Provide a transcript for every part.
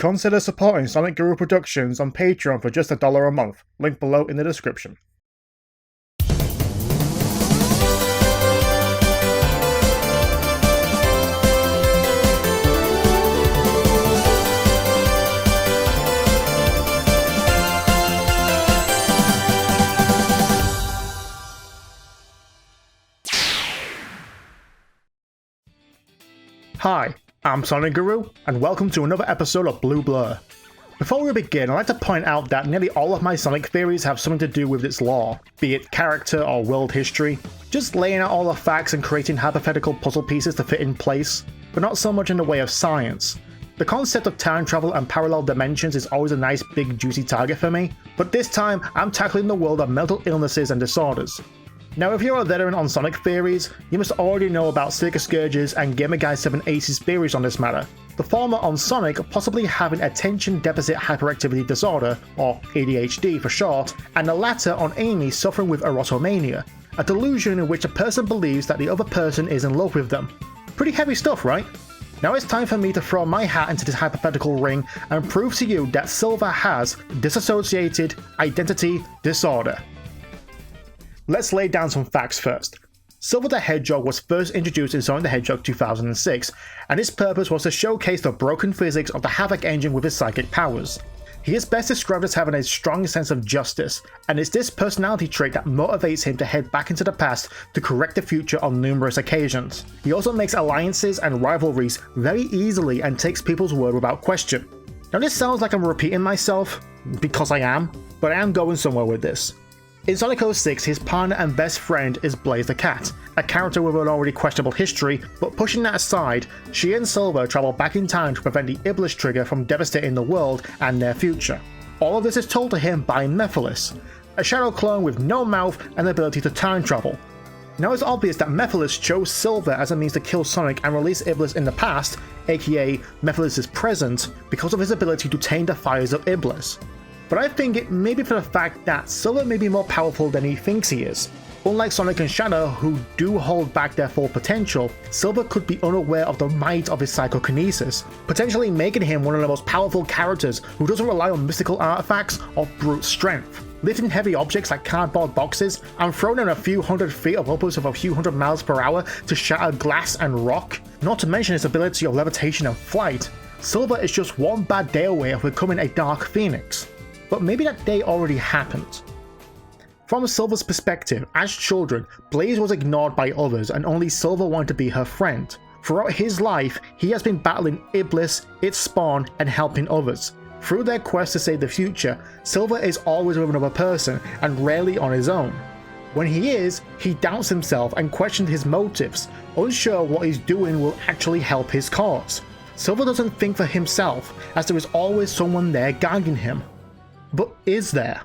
Consider supporting Sonic Guru Productions on Patreon for just $1 a month, link below in the description. Hi, I'm Sonic Guru, and welcome to another episode of Blue Blur. Before we begin, I'd like to point out that nearly all of my Sonic theories have something to do with its lore, be it character or world history, just laying out all the facts and creating hypothetical puzzle pieces to fit in place, but not so much in the way of science. The concept of time travel and parallel dimensions is always a nice big juicy target for me, but this time I'm tackling the world of mental illnesses and disorders. Now, if you're a veteran on Sonic theories, you must already know about Circus Scourge's and GamerGuy780's theories on this matter. The former on Sonic possibly having attention deficit hyperactivity disorder, or ADHD for short, and the latter on Amy suffering with erotomania, a delusion in which a person believes that the other person is in love with them. Pretty heavy stuff, right? Now it's time for me to throw my hat into this hypothetical ring and prove to you that Silver has dissociated identity disorder. Let's lay down some facts first. Silver the Hedgehog was first introduced in Sonic the Hedgehog 2006, and its purpose was to showcase the broken physics of the Havoc engine with his psychic powers. He is best described as having a strong sense of justice, and it's this personality trait that motivates him to head back into the past to correct the future on numerous occasions. He also makes alliances and rivalries very easily and takes people's word without question. Now this sounds like I'm repeating myself, because I am, but I am going somewhere with this. In Sonic 06, his partner and best friend is Blaze the Cat, a character with an already questionable history, but pushing that aside, she and Silver travel back in time to prevent the Iblis trigger from devastating the world and their future. All of this is told to him by Mephiles, a shadow clone with no mouth and the ability to time travel. Now it's obvious that Mephiles chose Silver as a means to kill Sonic and release Iblis in the past, aka Mephiles' present, because of his ability to tame the fires of Iblis. But I think it may be for the fact that Silver may be more powerful than he thinks he is. Unlike Sonic and Shadow, who do hold back their full potential, Silver could be unaware of the might of his psychokinesis, potentially making him one of the most powerful characters who doesn't rely on mystical artifacts or brute strength. Lifting heavy objects like cardboard boxes and throwing in a few hundred feet of upwards of a few hundred miles per hour to shatter glass and rock, not to mention his ability of levitation and flight. Silver is just one bad day away of becoming a Dark Phoenix. But maybe that day already happened. From Silver's perspective, as children, Blaze was ignored by others and only Silver wanted to be her friend. Throughout his life, he has been battling Iblis, its spawn, and helping others. Through their quest to save the future, Silver is always with another person and rarely on his own. When he is, he doubts himself and questions his motives, unsure what he's doing will actually help his cause. Silver doesn't think for himself, as there is always someone there guiding him. But is there?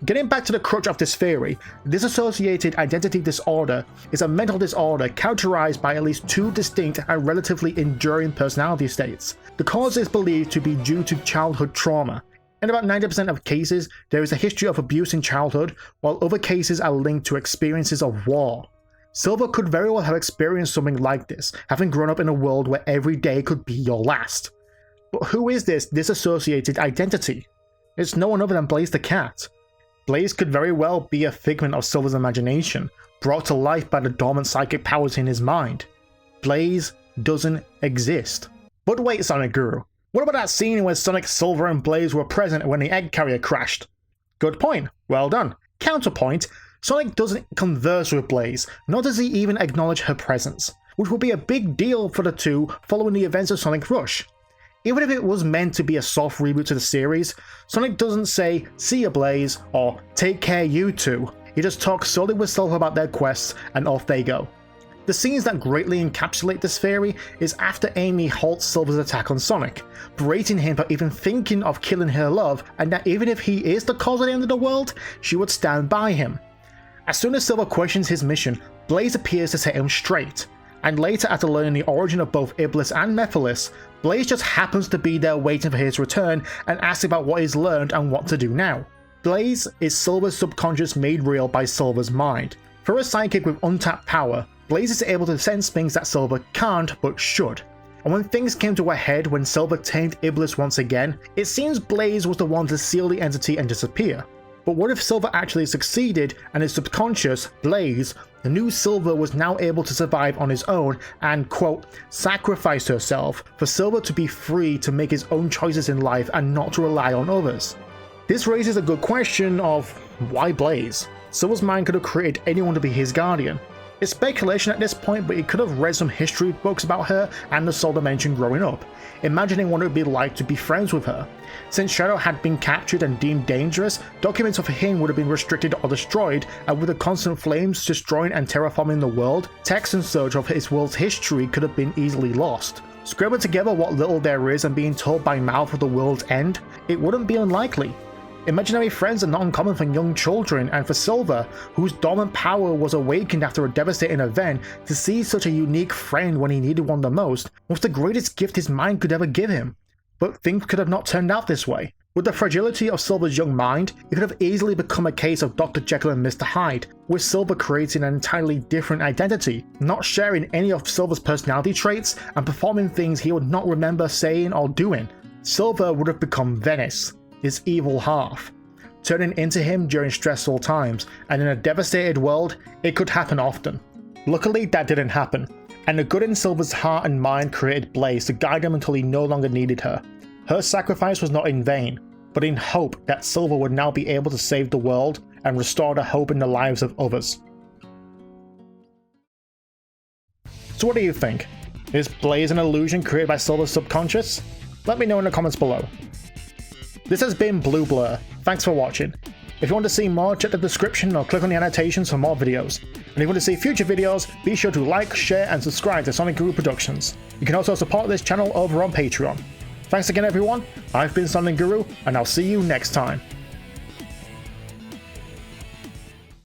Getting back to the crux of this theory, dissociated identity disorder is a mental disorder characterized by at least two distinct and relatively enduring personality states. The cause is believed to be due to childhood trauma. In about 90% of cases, there is a history of abuse in childhood, while other cases are linked to experiences of war. Silver could very well have experienced something like this, having grown up in a world where every day could be your last. But who is this disassociated identity? It's no one other than Blaze the Cat. Blaze could very well be a figment of Silver's imagination, brought to life by the dormant psychic powers in his mind. Blaze doesn't exist. But wait, Sonic Guru, what about that scene where Sonic, Silver, and Blaze were present when the egg carrier crashed? Good point, well done. Counterpoint, Sonic doesn't converse with Blaze, nor does he even acknowledge her presence, which would be a big deal for the two following the events of Sonic Rush. Even if it was meant to be a soft reboot to the series, Sonic doesn't say, "See ya Blaze," or "Take care you two." He just talks solely with Silver about their quests, and off they go. The scenes that greatly encapsulate this theory is after Amy halts Silver's attack on Sonic, berating him for even thinking of killing her love, and that even if he is the cause of the end of the world, she would stand by him. As soon as Silver questions his mission, Blaze appears to set him straight. And later, after learning the origin of both Iblis and Mephiles, Blaze just happens to be there waiting for his return and asks about what he's learned and what to do now. Blaze is Silver's subconscious made real by Silver's mind. For a psychic with untapped power, Blaze is able to sense things that Silver can't but should. and when things came to a head when Silver tamed Iblis once again, it seems Blaze was the one to seal the entity and disappear. But what if Silver actually succeeded and his subconscious, Blaze, the new Silver, was now able to survive on his own and, quote, sacrifice herself for Silver to be free to make his own choices in life and not to rely on others? This raises a good question of why Blaze? Silver's mind could have created anyone to be his guardian. It's speculation at this point, but he could have read some history books about her and the Soul Dimension growing up, imagining what it would be like to be friends with her. Since Shadow had been captured and deemed dangerous, documents of him would have been restricted or destroyed, and with the constant flames destroying and terraforming the world, text and search of his world's history could have been easily lost. Scraping together what little there is and being told by mouth of the world's end, it wouldn't be unlikely. Imaginary friends are not uncommon for young children, and for Silver, whose dormant power was awakened after a devastating event, to see such a unique friend when he needed one the most was the greatest gift his mind could ever give him. But things could have not turned out this way. With the fragility of Silver's young mind, it could have easily become a case of Dr. Jekyll and Mr. Hyde, with Silver creating an entirely different identity, not sharing any of Silver's personality traits, and performing things he would not remember saying or doing. Silver would have become Venice, his evil half, turning into him during stressful times, and in a devastated world, it could happen often. Luckily, that didn't happen, and the good in Silver's heart and mind created Blaze to guide him until he no longer needed her. Her sacrifice was not in vain, but in hope that Silver would now be able to save the world and restore the hope in the lives of others. So what do you think? Is Blaze an illusion created by Silver's subconscious? Let me know in the comments below. This has been Blue Blur. Thanks for watching. If you want to see more, check the description or click on the annotations for more videos. And if you want to see future videos, be sure to like, share, and subscribe to Sonic Guru Productions. You can also support this channel over on Patreon. Thanks again everyone, I've been Sonic Guru, and I'll see you next time.